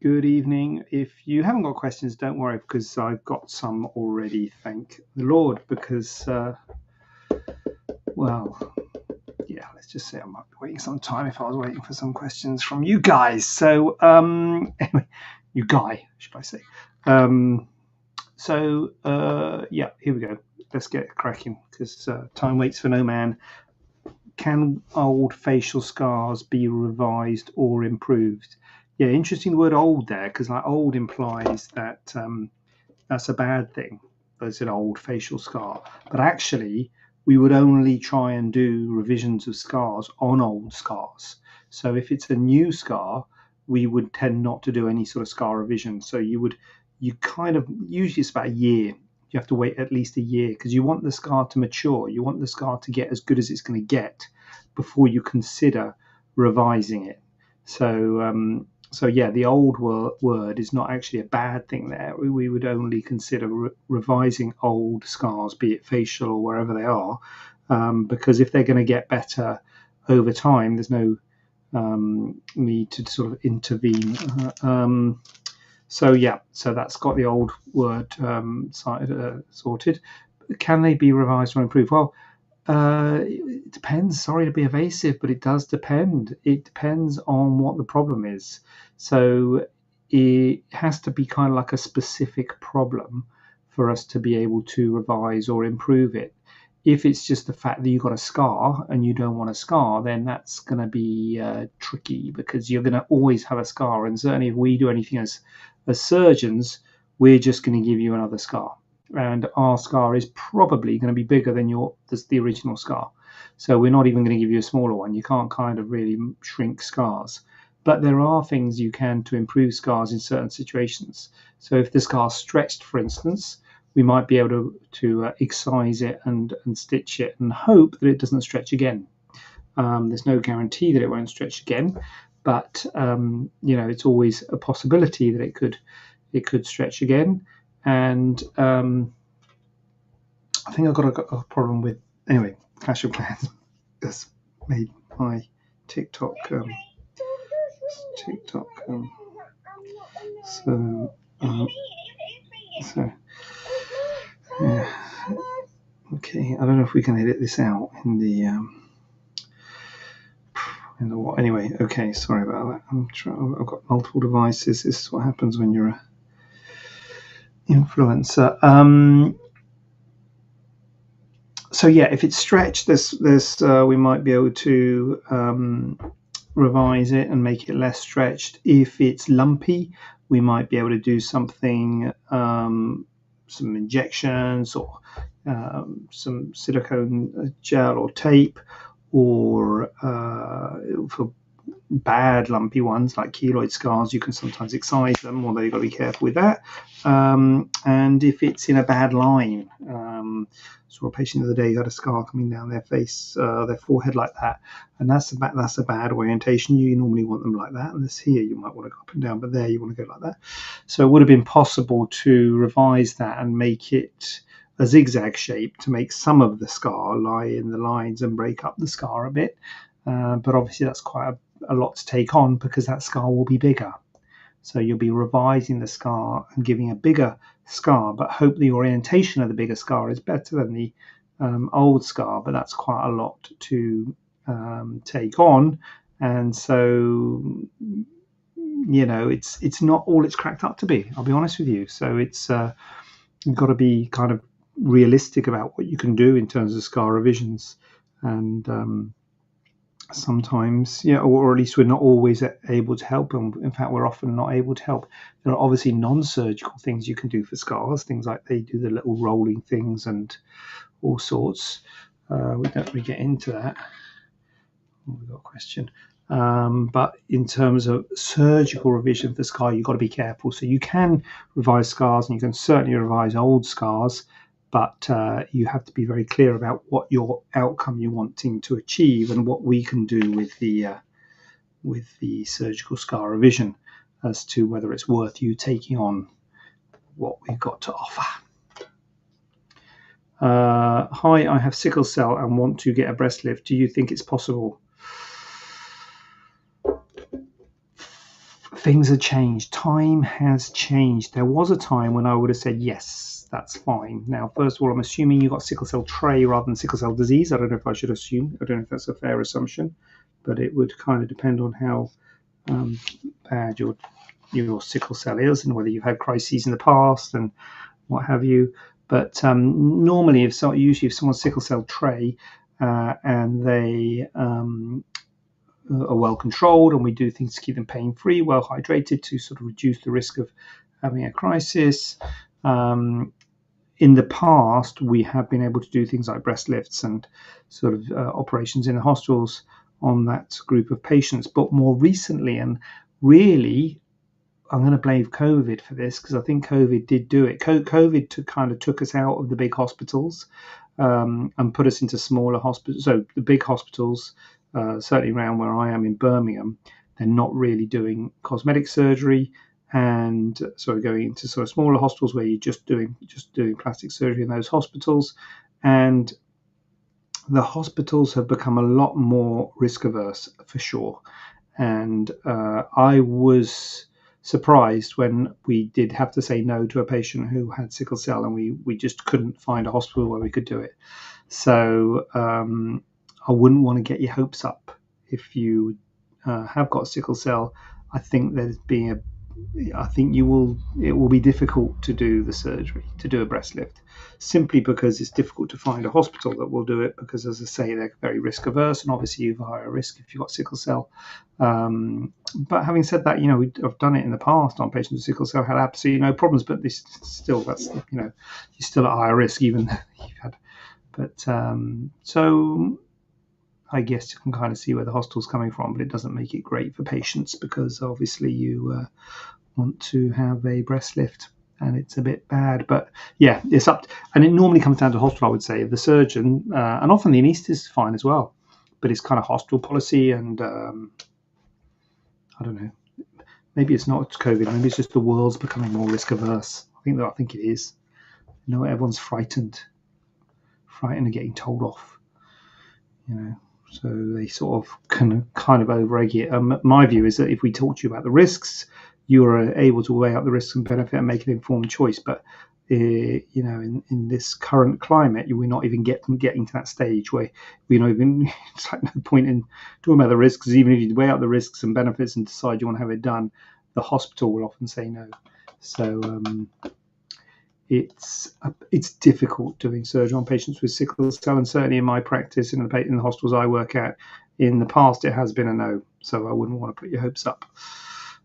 Good evening. If you haven't got questions, don't worry, because I've got some already, thank the Lord, because, well, yeah, let's just say I might be waiting some time if I was waiting for some questions from you guys. So, anyway, you guy, should I say. Yeah, here we go. Let's get cracking, because time waits for no man. Can old facial scars be revised or improved? Yeah, interesting word old there, because like old implies that that's a bad thing. There's an old facial scar. But actually, we would only try and do revisions of scars on old scars. So if it's a new scar, we would tend not to do any sort of scar revision. So you kind of, usually it's about a year. You have to wait at least a year because you want the scar to mature. You want the scar to get as good as it's going to get before you consider revising it. So yeah, the old word is not actually a bad thing there. We would only consider revising old scars, be it facial or wherever they are, because if they're going to get better over time, there's no need to sort of intervene. So yeah, so that's got the old word sorted. Can they be revised or improved? Well, it depends. Sorry to be evasive, but it does depend. It depends on what the problem is. So it has to be kind of like a specific problem for us to be able to revise or improve it. If it's just the fact that you've got a scar and you don't want a scar, then that's going to be tricky because you're going to always have a scar. And certainly, if we do anything as surgeons, we're just going to give you another scar, and our scar is probably going to be bigger than the original scar. So we're not even going to give you a smaller one. You can't kind of really shrink scars. But there are things you can to improve scars in certain situations. So if the scar's stretched, for instance, we might be able to excise it and stitch it and hope that it doesn't stretch again. There's no guarantee that it won't stretch again, but it's always a possibility that it could stretch again. And I think I've got a problem with, anyway, Clash of Clans has made my TikTok so yeah. Okay, I don't know if we can edit this out in the what. Anyway, okay, sorry about that. I've got multiple devices. This is what happens when you're a influencer. So yeah, if it's stretched, we might be able to revise it and make it less stretched. If it's lumpy, we might be able to do something, some injections or some silicone gel or tape, or for bad lumpy ones like keloid scars, you can sometimes excise them, although you've got to be careful with that. And if it's in a bad line, saw a patient the other day who had a scar coming down their face, their forehead like that, and that's a bad orientation. You normally want them like that, and this here you might want to go up and down, but there you want to go like that. So it would have been possible to revise that and make it a zigzag shape to make some of the scar lie in the lines and break up the scar a bit. But obviously that's quite a lot to take on because that scar will be bigger. So you'll be revising the scar and giving a bigger scar, but hope the orientation of the bigger scar is better than the old scar. But that's quite a lot to take on, and so it's not all it's cracked up to be. I'll be honest with you. So it's you've got to be kind of realistic about what you can do in terms of scar revisions, and sometimes, or at least we're not always able to help, and in fact we're often not able to help. There are obviously non-surgical things you can do for scars, things like they do the little rolling things and all sorts. We don't really get into that. We've got a question. But in terms of surgical revision for scar, you've got to be careful. So you can revise scars, and you can certainly revise old scars, but you have to be very clear about what your outcome you're wanting to achieve and what we can do with the surgical scar revision as to whether it's worth you taking on what we've got to offer. Hi, I have sickle cell and want to get a breast lift. Do you think it's possible? things have changed. Time has changed. There was a time when I would have said, yes, that's fine. Now, first of all, I'm assuming you got sickle cell trait rather than sickle cell disease. I don't know if I should assume. I don't know if that's a fair assumption, but it would kind of depend on how bad your sickle cell is and whether you've had crises in the past and what have you. But normally, usually if someone's sickle cell trait and they are well controlled, and we do things to keep them pain free, well hydrated, to sort of reduce the risk of having a crisis. In the past, we have been able to do things like breast lifts and sort of operations in the hospitals on that group of patients. But more recently, and really, I'm going to blame COVID for this because I think COVID did do it. COVID kind of took us out of the big hospitals and put us into smaller hospitals. So the big hospitals, certainly around where I am in Birmingham, they're not really doing cosmetic surgery, and so we're going into sort of smaller hospitals where you're just doing plastic surgery in those hospitals, and the hospitals have become a lot more risk averse for sure. And I was surprised when we did have to say no to a patient who had sickle cell, and we just couldn't find a hospital where we could do it. So I wouldn't want to get your hopes up if you have got sickle cell. I think it will be difficult to do the surgery, to do a breast lift, simply because it's difficult to find a hospital that will do it, because, as I say, they're very risk averse, and obviously you've a higher risk if you've got sickle cell. But having said that, I've done it in the past on patients with sickle cell, had absolutely no problems, but you're still at higher risk even though you've had. But so I guess you can kind of see where the hospital's coming from, but it doesn't make it great for patients, because obviously you want to have a breast lift, and it's a bit bad. But yeah, it's up and it normally comes down to hospital, I would say, the surgeon, and often the anaesthetist is fine as well, but it's kind of hospital policy. And I don't know, maybe it's not COVID, maybe it's just the world's becoming more risk averse. I think it is. Everyone's frightened of getting told off, so they sort of kind of over-egg it. My view is that if we talk to you about the risks, you are able to weigh up the risks and benefit and make an informed choice. But in this current climate, we're not even getting to that stage where it's like no point in talking about the risks. Even if you weigh up the risks and benefits and decide you want to have it done, the hospital will often say no. So it's difficult doing surgery on patients with sickle cell, and certainly in my practice in the hospitals I work at, in the past it has been a no. So I wouldn't want to put your hopes up,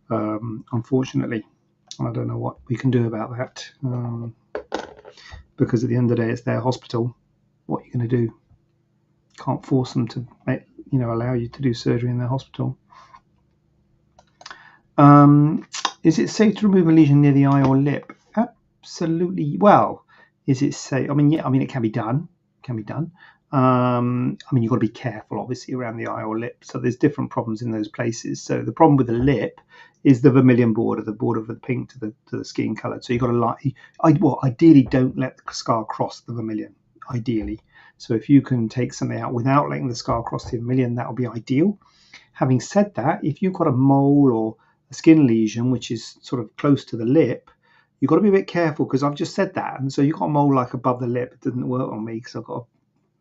unfortunately. I don't know what we can do about that, because at the end of the day, it's their hospital. What are you going to do? Can't force them to allow you to do surgery in their hospital. Is it safe to remove a lesion near the eye or lip? Absolutely. Well, is it safe? It can be done. You've got to be careful, obviously, around the eye or lip. So there's different problems in those places. So the problem with the lip is the vermilion border, the border of the pink to the skin color. So you've got to ideally don't let the scar cross the vermilion. Ideally. So if you can take something out without letting the scar cross the vermilion, that will be ideal. Having said that, if you've got a mole or a skin lesion which is sort of close to the lip, you've got to be a bit careful, because I've just said that. And so you've got a mole like above the lip. It doesn't work on me because I've got a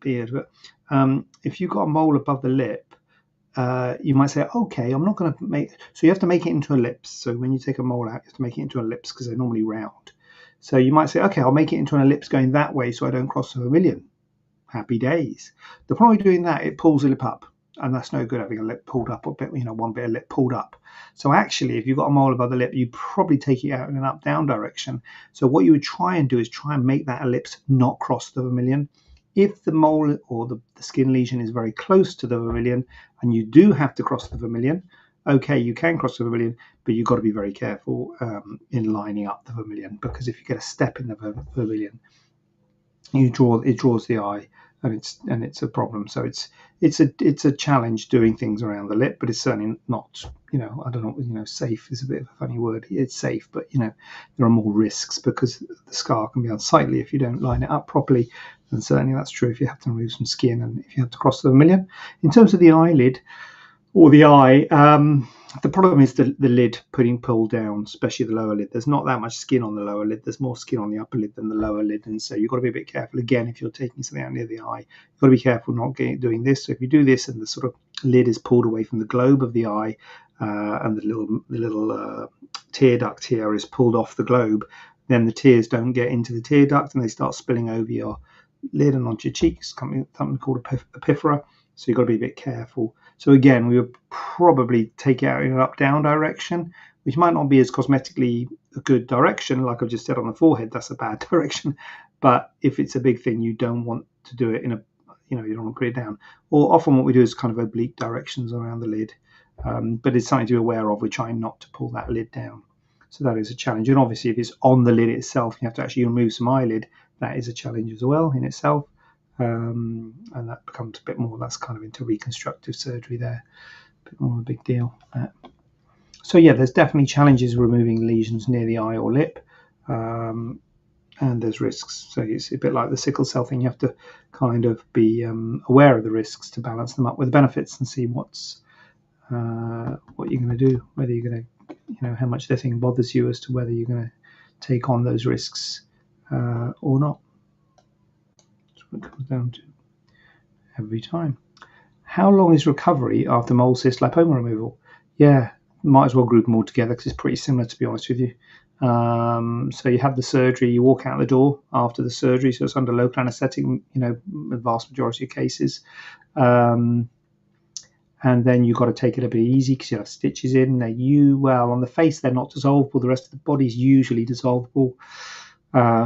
beard. But if you've got a mole above the lip, you might say, okay, I'm not going to make... So you have to make it into an ellipse. So when you take a mole out, you have to make it into an ellipse because they're normally round. So you might say, okay, I'll make it into an ellipse going that way so I don't cross the vermilion. Happy days. The problem with doing that, it pulls the lip up. And that's no good, having a lip pulled up, or one bit of lip pulled up. So actually, if you've got a mole above the lip, you probably take it out in an up-down direction. So what you would try and do is try and make that ellipse not cross the vermilion. If the mole or the skin lesion is very close to the vermilion and you do have to cross the vermilion, okay, you can cross the vermilion, but you've got to be very careful in lining up the vermilion, because if you get a step in the vermilion, it draws the eye. And it's a problem. So it's a challenge doing things around the lip, but it's certainly not, I don't know, safe is a bit of a funny word. It's safe, but there are more risks, because the scar can be unsightly if you don't line it up properly. And certainly that's true if you have to remove some skin and if you have to cross the vermilion. In terms of the eyelid or the eye, The problem is the lid pulled down, especially the lower lid. There's not that much skin on the lower lid. There's more skin on the upper lid than the lower lid, and so you've got to be a bit careful. Again, if you're taking something out near the eye, you've got to be careful not doing this. So if you do this and the sort of lid is pulled away from the globe of the eye, and the little tear duct here is pulled off the globe, then the tears don't get into the tear duct and they start spilling over your lid and onto your cheeks, something called a epiphora. So you've got to be a bit careful. So again, we would probably take it out in an up-down direction, which might not be as cosmetically a good direction. Like I've just said on the forehead, that's a bad direction. But if it's a big thing, you don't want to do it in a, you don't want to put it down. Or often what we do is kind of oblique directions around the lid. But it's something to be aware of. We're trying not to pull that lid down. So that is a challenge. And obviously, if it's on the lid itself, you have to actually remove some eyelid. That is a challenge as well in itself. And that becomes a bit more, that's kind of into reconstructive surgery there, a bit more of a big deal. So yeah, there's definitely challenges removing lesions near the eye or lip, and there's risks. So it's a bit like the sickle cell thing. You have to kind of be aware of the risks to balance them up with the benefits and see what you're going to do, whether you're going to, how much the thing bothers you as to whether you're going to take on those risks or not. It comes down to every time. How long is recovery after mole cyst lipoma removal? Yeah, might as well group them all together because it's pretty similar, to be honest with you. So you have the surgery, you walk out the door after the surgery, so it's under local anaesthetic, the vast majority of cases. And then you've got to take it a bit easy because you have stitches in. On the face, they're not dissolvable. The rest of the body's usually dissolvable.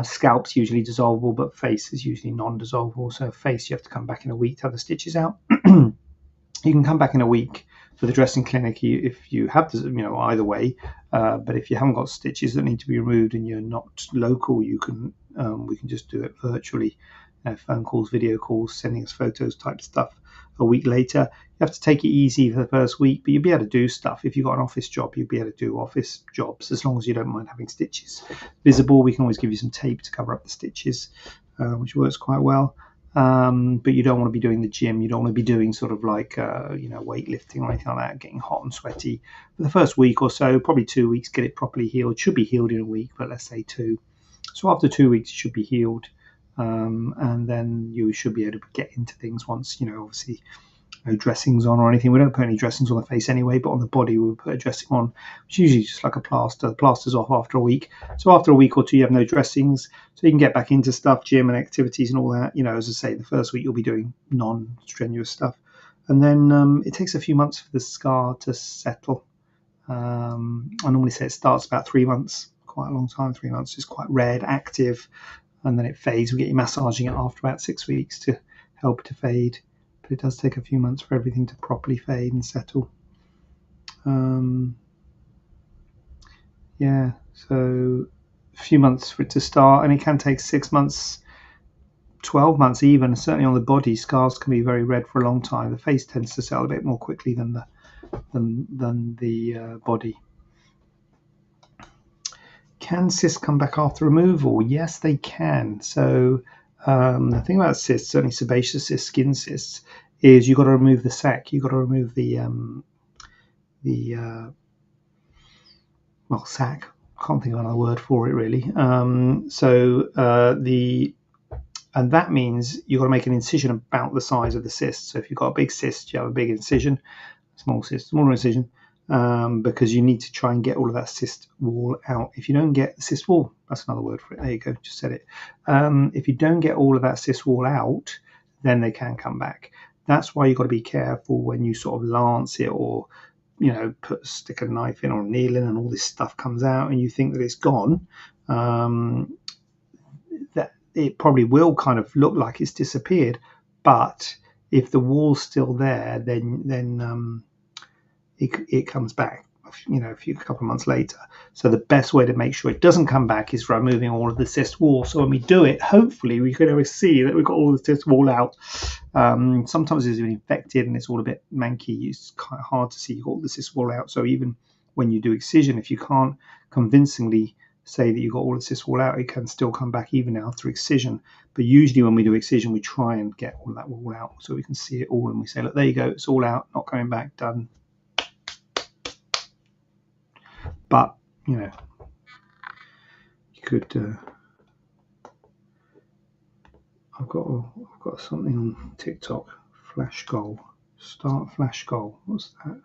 Scalp's usually dissolvable, but face is usually non-dissolvable. So face, you have to come back in a week to have the stitches out. You can come back in a week for the dressing clinic if you have, either way. But if you haven't got stitches that need to be removed and you're not local, we can just do it virtually. Phone calls, video calls, sending us photos type stuff. A week later, you have to take it easy for the first week, but you'll be able to do stuff. If you've got an office job, you'll be able to do office jobs as long as you don't mind having stitches visible. We can always give you some tape to cover up the stitches, which works quite well. But you don't want to be doing the gym. You don't want to be doing sort of like weightlifting or anything like that, getting hot and sweaty. For the first week or so, probably 2 weeks, get it properly healed. It should be healed in a week, but let's say 2. So after 2 weeks, it should be healed. And then you should be able to get into things once, obviously no dressings on or anything. We don't put any dressings on the face anyway, but on the body we'll put a dressing on, which is usually just like a plaster. The plaster's off after a week. So after a week or 2, you have no dressings. So you can get back into stuff, gym and activities and all that. As I say, the first week you'll be doing non-strenuous stuff. And then it takes a few months for the scar to settle. I normally say it starts about 3 months, quite a long time. 3 months is quite red, active. And then it fades. We get you massaging it after about 6 weeks to help to fade. But it does take a few months for everything to properly fade and settle. So a few months for it to start, and it can take 6 months, 12 months even. Certainly on the body, scars can be very red for a long time. The face tends to settle a bit more quickly than the body. Can cysts come back after removal? Yes, they can. So the thing about cysts, certainly sebaceous cysts, skin cysts, is you've got to remove the sac. You've got to remove the sac. Can't think of another word for it really. And that means you've got to make an incision about the size of the cyst. So if you've got a big cyst, you have a big incision. Small cyst, smaller incision. Because you need to try and get all of that cyst wall out. If you don't get the cyst wall, that's another word for it. There you go, just said it. If you don't get all of that cyst wall out, then they can come back. That's why you've got to be careful when you sort of lance it or, stick a knife in or a needle in and all this stuff comes out and you think that it's gone. That it probably will kind of look like it's disappeared, but if the wall's still there, then it comes back, a couple of months later. So the best way to make sure it doesn't come back is removing all of the cyst wall. So when we do it, hopefully we can always see that we've got all the cyst wall out. Sometimes it's been infected and it's all a bit manky. It's kind of hard to see you've got all the cyst wall out. So even when you do excision, if you can't convincingly say that you've got all the cyst wall out, it can still come back even after excision. But usually when we do excision, we try and get all of that wall out so we can see it all and we say, look, there you go, it's all out, not coming back, done. but you know, you could. I've got something on TikTok. Flash goal. Start flash goal. What's that?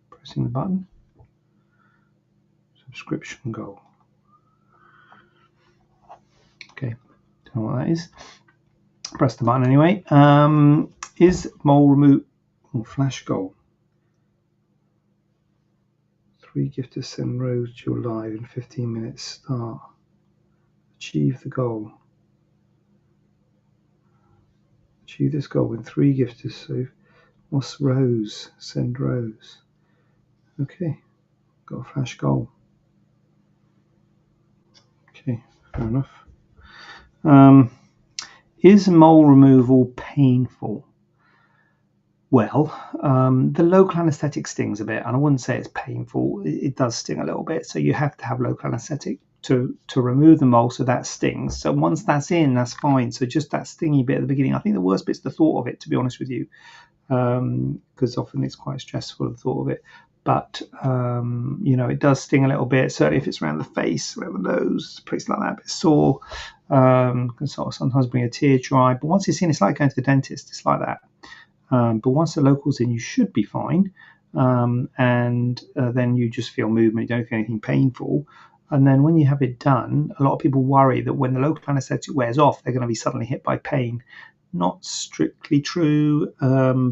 Pressing the button. Subscription goal. Okay, don't know what that is. Press the button anyway. Is mole remove flash goal? 3 gifters send rows to your live in 15 minutes. Start. Achieve the goal. Achieve this goal when 3 gifters. So what's rows? Send rows. Okay, got a flash goal. Okay, fair enough. Is mole removal painful? Well, the local anaesthetic stings a bit, and I wouldn't say it's painful. It does sting a little bit, so you have to have local anaesthetic to remove the mole, so that stings. So once that's in, that's fine. So just that stingy bit at the beginning. I think the worst bit's the thought of it, to be honest with you, because often it's quite stressful, the thought of it. But you know, it does sting a little bit. Certainly if it's around the face, around the nose, places like that, a bit sore. Can sort of sometimes bring a tear dry. But once it's in, it's like going to the dentist. It's like that. But once the local's in, you should be fine. And then you just feel movement. You don't feel anything painful. And then when you have it done, a lot of people worry that when the local anaesthetic wears off, they're going to be suddenly hit by pain. Not strictly true,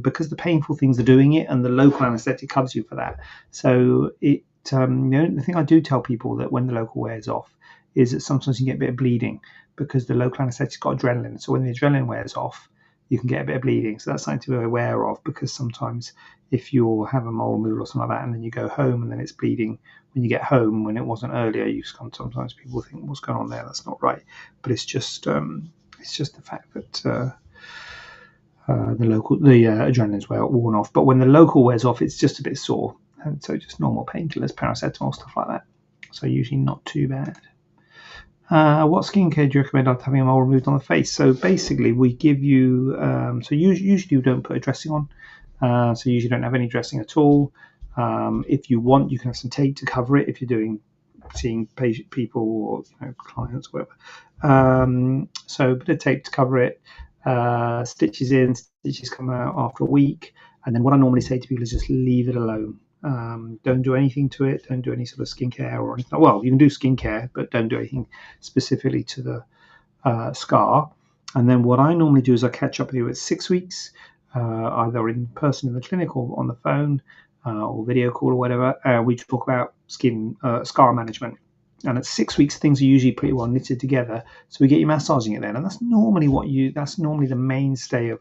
because the painful things are doing it, and the local anaesthetic covers you for that. So the only thing I do tell people that when the local wears off is that sometimes you get a bit of bleeding because the local anaesthetic's got adrenaline. So when the adrenaline wears off, you can get a bit of bleeding. So that's something to be aware of, because sometimes if you have a mole removal or something like that, and then you go home and then it's bleeding when you get home when it wasn't earlier, sometimes people think, what's going on there? That's not right. But it's just the fact that the adrenaline's worn off. But when the local wears off, it's just a bit sore, and so just normal painkillers, paracetamol, stuff like that. So usually not too bad. What skincare do you recommend after having a mole removed on the face? So basically, we give you. So usually you don't put a dressing on. So usually don't have any dressing at all. If you want, you can have some tape to cover it if you're seeing people or clients, whatever. So a bit of tape to cover it. Stitches in, stitches come out after a week. And then what I normally say to people is just leave it alone. Don't do anything to it. Don't do any sort of skincare or anything. Well, you can do skincare, but don't do anything specifically to the scar. And then what I normally do is I catch up with you at 6 weeks, either in person in the clinic or on the phone or video call or whatever. We talk about scar management. And at 6 weeks, things are usually pretty well knitted together. So we get you massaging it then, and that's normally the mainstay of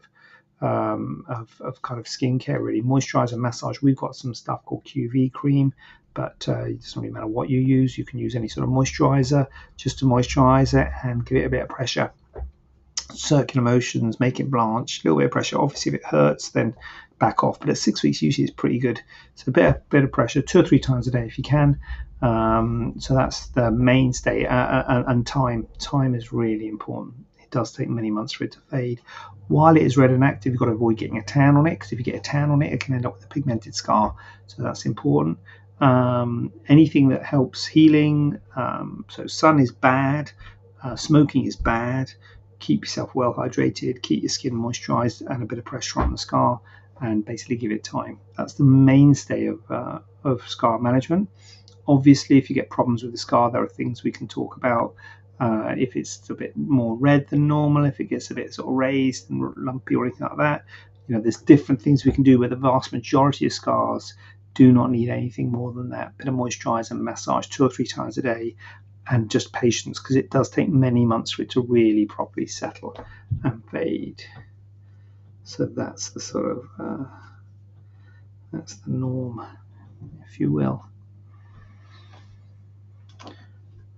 kind of skincare, really. Moisturizer, massage. We've got some stuff called QV cream, but it doesn't really matter what you use. You can use any sort of moisturizer just to moisturize it and give it a bit of pressure. Circular motions, make it blanch, a little bit of pressure. Obviously, if it hurts, then back off. But at 6 weeks, usually it's pretty good. So a bit of pressure, 2 or 3 times a day if you can. So that's the mainstay. And time is really important. It does take many months for it to fade. While it is red and active, you've got to avoid getting a tan on it, because if you get a tan on it, it can end up with a pigmented scar. So that's important. Anything that helps healing. So sun is bad. Smoking is bad. Keep yourself well hydrated, keep your skin moisturized, and a bit of pressure on the scar, and basically give it time. That's the mainstay of scar management. Obviously, if you get problems with the scar, there are things we can talk about. If it's a bit more red than normal, if it gets a bit sort of raised and lumpy or anything like that, there's different things we can do. But the vast majority of scars do not need anything more than that. Bit of moisturizer and massage 2 or 3 times a day. And just patience, because it does take many months for it to really properly settle and fade. So that's the sort of that's the norm, if you will.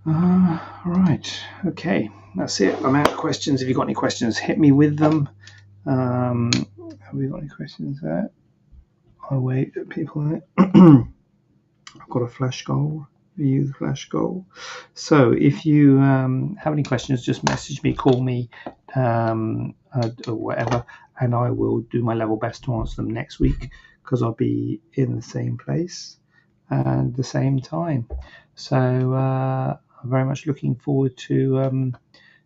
Right, okay, that's it. I'm out of questions. If you've got any questions, hit me with them. Have we got any questions there? I'll wait at people. I've got a flash goal. View the flash goal. So if you have any questions, just message me, call me, or whatever, and I will do my level best to answer them next week, because I'll be in the same place. and the same time. So I'm very much looking forward to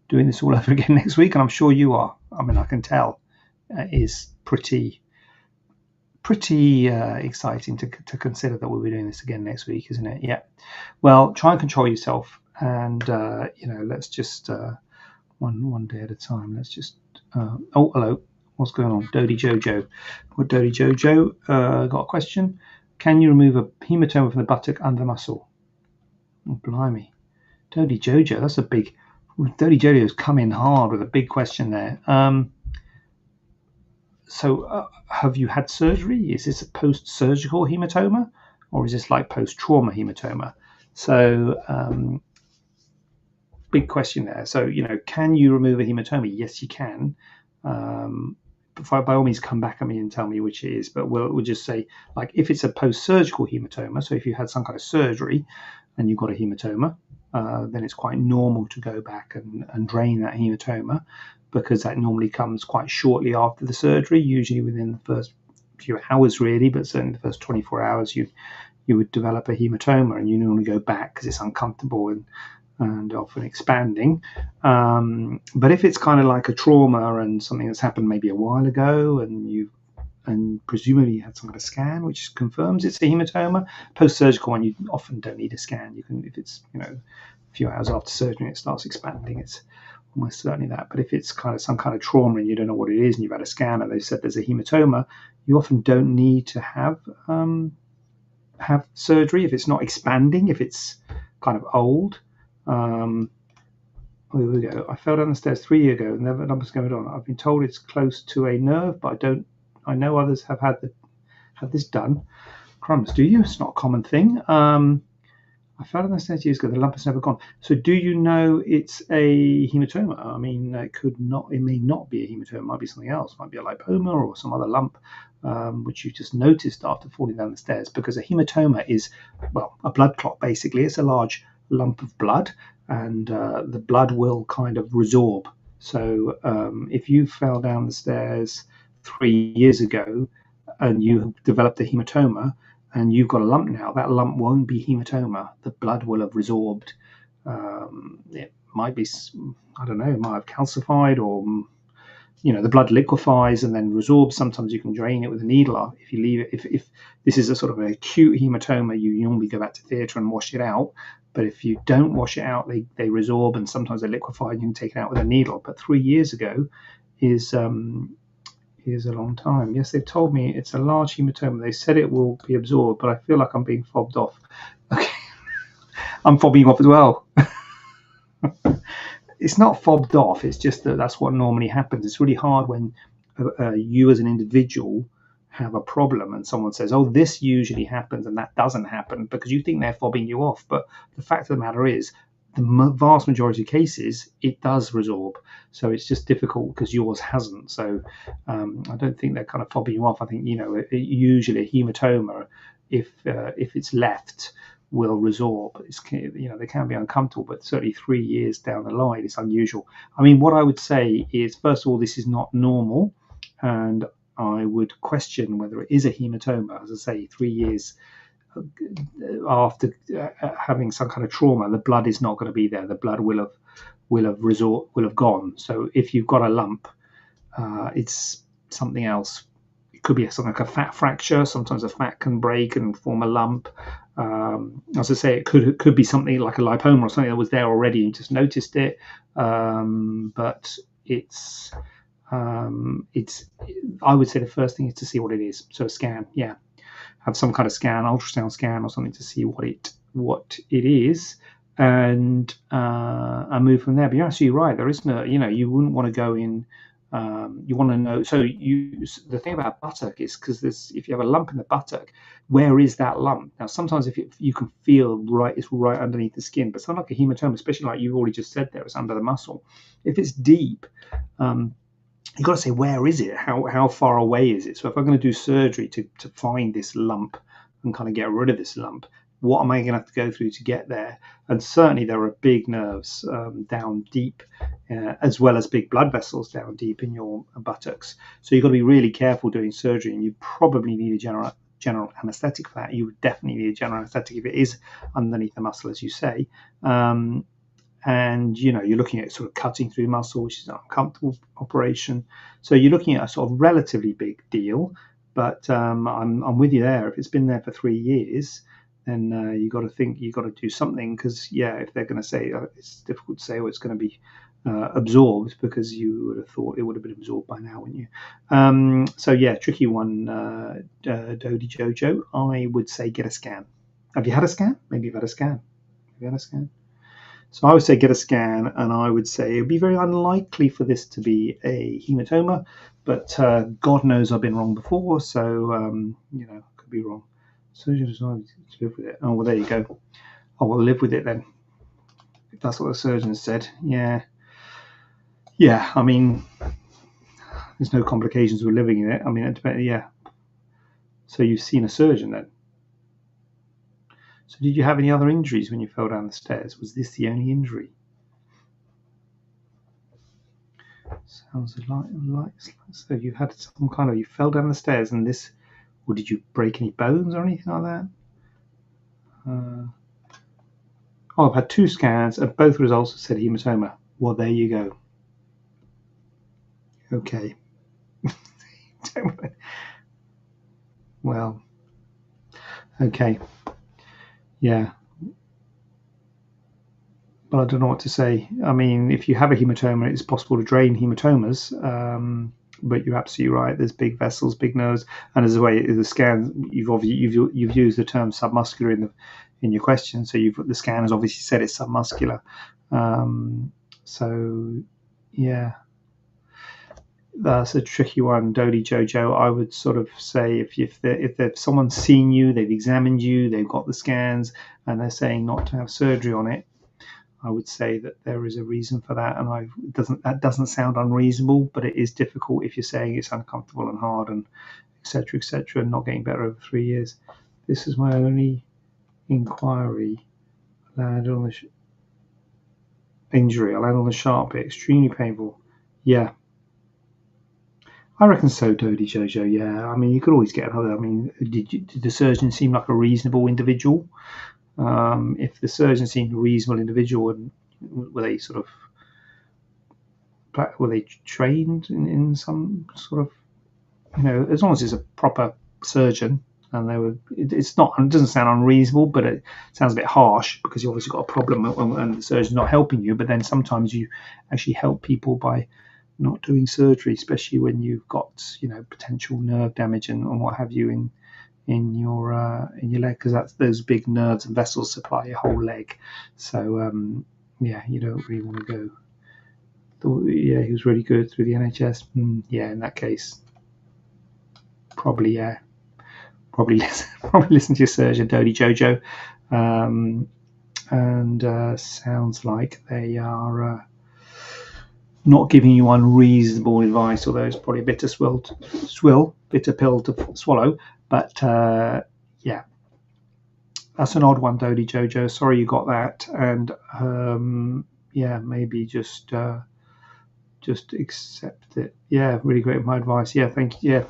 doing this all over again next week, and I'm sure you are. I mean, I can tell it is pretty exciting to consider that we'll be doing this again next week, isn't it? Yeah. Well, try and control yourself, and let's just one day at a time. Let's just. Oh, hello. What's going on? Dodie Jojo. What Dodie Jojo got a question. Can you remove a hematoma from the buttock under the muscle? Oh, blimey. Dodie Jojo, that's a big. Dodie Jojo's come in hard with a big question there. So have you had surgery? Is this a post-surgical hematoma, or is this like post-trauma hematoma? So big question there. So, can you remove a hematoma? Yes, you can. By all means, come back at me and tell me which it is. But we'll just say, like, if it's a post-surgical hematoma, so if you had some kind of surgery and you've got a hematoma, then it's quite normal to go back and drain that hematoma, because that normally comes quite shortly after the surgery, usually within the first few hours, really, but certainly the first 24 hours, you would develop a hematoma, and you normally go back because it's uncomfortable and often expanding. But if it's kind of like a trauma and something that's happened maybe a while ago, and presumably you had some kind of scan which confirms it's a hematoma, post-surgical one, you often don't need a scan. You can, if it's a few hours after surgery and it starts expanding, it's almost certainly that. But if it's kind of some kind of trauma and you don't know what it is, and you've had a scan and they've said there's a hematoma, you often don't need to have surgery if it's not expanding, if it's kind of old. Here we go. I fell down the stairs 3 years ago and the numbers going on. I've been told it's close to a nerve, but I know others have had this done. Crumbs, do you? It's not a common thing. I fell down the stairs years ago. The lump has never gone. So, do you know it's a hematoma? I mean, it may not be a hematoma. It might be something else. It might be a lipoma or some other lump, which you just noticed after falling down the stairs. Because a hematoma is, well, a blood clot. Basically, it's a large lump of blood, and the blood will kind of resorb. So, if you fell down the stairs 3 years ago and you developed a hematoma, and you've got a lump now, that lump won't be hematoma. The blood will have resorbed. It might be, I don't know, it might have calcified, or the blood liquefies and then resorbs. Sometimes you can drain it with a needle if you leave it. If this is a sort of an acute hematoma, you normally go back to theatre and wash it out. But if you don't wash it out, they resorb, and sometimes they liquefy, and you can take it out with a needle. But 3 years ago is a long time. Yes, they've told me it's a large hematoma. They said it will be absorbed, but I feel like I'm being fobbed off. Okay, I'm fobbing you off as well. It's not fobbed off. It's just that's what normally happens. It's really hard when you as an individual have a problem and someone says, oh, this usually happens and that doesn't happen, because you think they're fobbing you off. But the fact of the matter is, the vast majority of cases, it does resorb. So it's just difficult because yours hasn't. So I don't think they're kind of fobbing you off. I think, usually a hematoma, if it's left, will resorb. They can be uncomfortable, but certainly 3 years down the line, it's unusual. I mean, what I would say is, first of all, this is not normal, and I would question whether it is a hematoma. As I say, 3 years after having some kind of trauma, the blood is not going to be there. The blood will have gone. So if you've got a lump, it's something else. It could be something like a fat fracture. Sometimes a fat can break and form a lump. As I say, it could be something like a lipoma or something that was there already and you just noticed it. But I would say the first thing is to see what it is. So a scan, yeah. Have some kind of scan, ultrasound scan or something, to see what it is, and move from there. But you're absolutely right. There is no, you wouldn't want to go in. You want to know. So the thing about buttock is, because if you have a lump in the buttock, where is that lump? Now, sometimes if you can feel it's right underneath the skin, but something like a hematoma, especially like you've already just said there, it's under the muscle. If it's deep, you've got to say, where is it? How far away is it? So if I'm going to do surgery to find this lump and kind of get rid of this lump, what am I going to have to go through to get there? And certainly there are big nerves down deep, as well as big blood vessels down deep in your buttocks. So you've got to be really careful doing surgery, and you probably need a general anaesthetic for that. You would definitely need a general anaesthetic if it is underneath the muscle, as you say. And you're looking at sort of cutting through muscle, which is an uncomfortable operation. So you're looking at a sort of relatively big deal. But I'm with you there. If it's been there for 3 years, then you got to think you got to do something, because if they're going to say it's difficult to say, it's going to be absorbed, because you would have thought it would have been absorbed by now, wouldn't you? So tricky one, Dodie Jojo. I would say get a scan. Have you had a scan? Maybe you've had a scan. Have you had a scan? So I would say get a scan, and I would say it would be very unlikely for this to be a hematoma, but God knows I've been wrong before, so could be wrong. Surgeon decided to live with it. Oh, well, there you go. Oh, well, live with it then, if that's what the surgeon said. Yeah. I mean, there's no complications with living in it. I mean, it depends. Yeah. So you've seen a surgeon then. So did you have any other injuries when you fell down the stairs? Was this the only injury? Sounds like so you had some kind of, you fell down the stairs and this, or did you break any bones or anything like that? I've had 2 scans and both results said hematoma. Well, there you go. Okay. Well, okay. Yeah. But I don't know what to say. I mean, if you have a hematoma, it's possible to drain hematomas. But you're absolutely right. There's big vessels, big nerves, and as a way the scan, you've used the term submuscular in your question. So the scan has obviously said it's submuscular. So yeah, that's a tricky one, Dodie Jojo. I would sort of say if someone's seen you, they've examined you, they've got the scans, and they're saying not to have surgery on it, I would say that there is a reason for that, and that doesn't sound unreasonable, but it is difficult if you're saying it's uncomfortable and hard and etc., and not getting better over 3 years. This is my only inquiry. Landed on the injury. I landed on the sharp bit. Extremely painful. Yeah. I reckon so, Dodie Jojo. Yeah. I mean, you could always get another. I mean, did the surgeon seem like a reasonable individual? If the surgeon seemed a reasonable individual, and were they trained in some sort of, as long as it's a proper surgeon, and it doesn't sound unreasonable, but it sounds a bit harsh because you obviously got a problem and the surgeon's not helping you. But then sometimes you actually help people by not doing surgery, especially when you've got potential nerve damage and what have you in your leg, because those big nerves and vessels supply your whole leg. So you don't really want to go. He was really good through the NHS. In that case, probably listen to your surgeon, Dodie Jojo. And sounds like they are not giving you unreasonable advice, although it's probably a bitter pill to swallow. But that's an odd one, Dodie Jojo. Sorry you got that, and maybe just accept it. Yeah, really great my advice. Yeah, thank you. Yeah,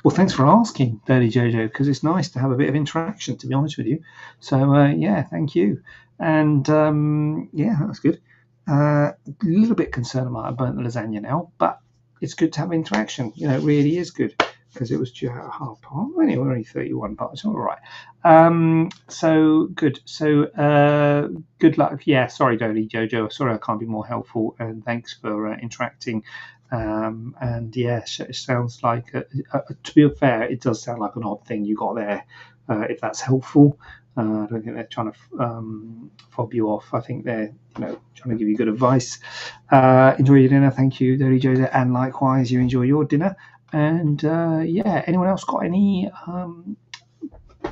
well, thanks for asking, Dodie Jojo, because it's nice to have a bit of interaction, to be honest with you. So thank you, and that's good. A little bit concerned I might have burnt the lasagna now, but it's good to have interaction. It really is good, because it was due at half past. Anyway, we're only 31 parts. All right. So good. So good luck. Yeah, sorry, Dodie Jojo. Sorry I can't be more helpful. And thanks for interacting. And yeah, it sounds like, to be fair, it does sound like an odd thing you got there. If that's helpful. I don't think they're trying to fob you off. I think they're trying to give you good advice. Enjoy your dinner. Thank you, Dodie Jojo. And likewise, you enjoy your dinner. And anyone else got any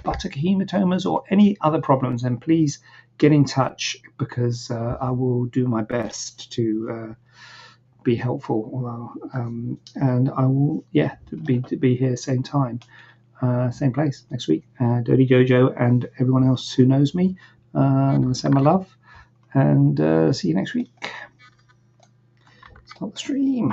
buttock hematomas or any other problems, then please get in touch, because I will do my best to be helpful. And I will be here same time, same place next week. Dodie Jojo and everyone else who knows me, I'm going to send my love, and see you next week. Stop the stream.